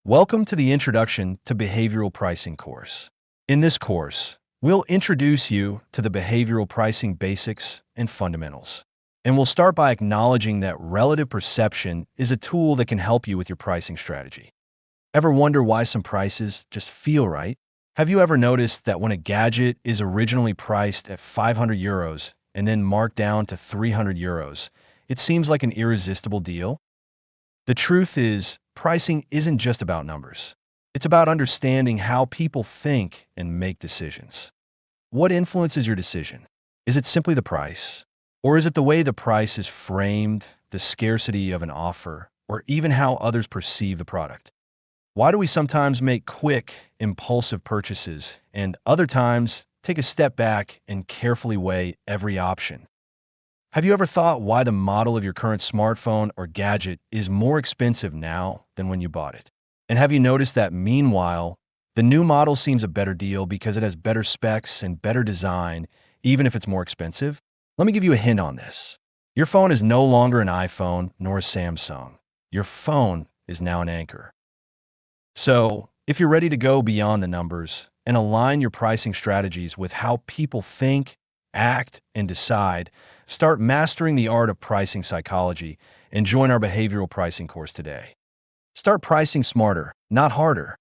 Welcome to the Introduction to Behavioral Pricing course. In this course, we'll introduce you to the behavioral pricing basics and fundamentals. And we'll start by acknowledging that relative perception is a tool that can help you with your pricing strategy. Ever wonder why some prices just feel right? Have you ever noticed that when a gadget is originally priced at 500 euros and then marked down to 300 euros, it seems like an irresistible deal? The truth is, pricing isn't just about numbers. It's about understanding how people think and make decisions. What influences your decision? Is it simply the price? Or is it the way the price is framed, the scarcity of an offer, or even how others perceive the product? Why do we sometimes make quick, impulsive purchases and other times take a step back and carefully weigh every option? Have you ever thought why the model of your current smartphone or gadget is more expensive now than when you bought it? And have you noticed that meanwhile, the new model seems a better deal because it has better specs and better design, even if it's more expensive? Let me give you a hint on this. Your phone is no longer an iPhone nor a Samsung. Your phone is now an anchor. So, if you're ready to go beyond the numbers and align your pricing strategies with how people think, act, and decide, start mastering the art of pricing psychology and join our behavioral pricing course today. Start pricing smarter, not harder.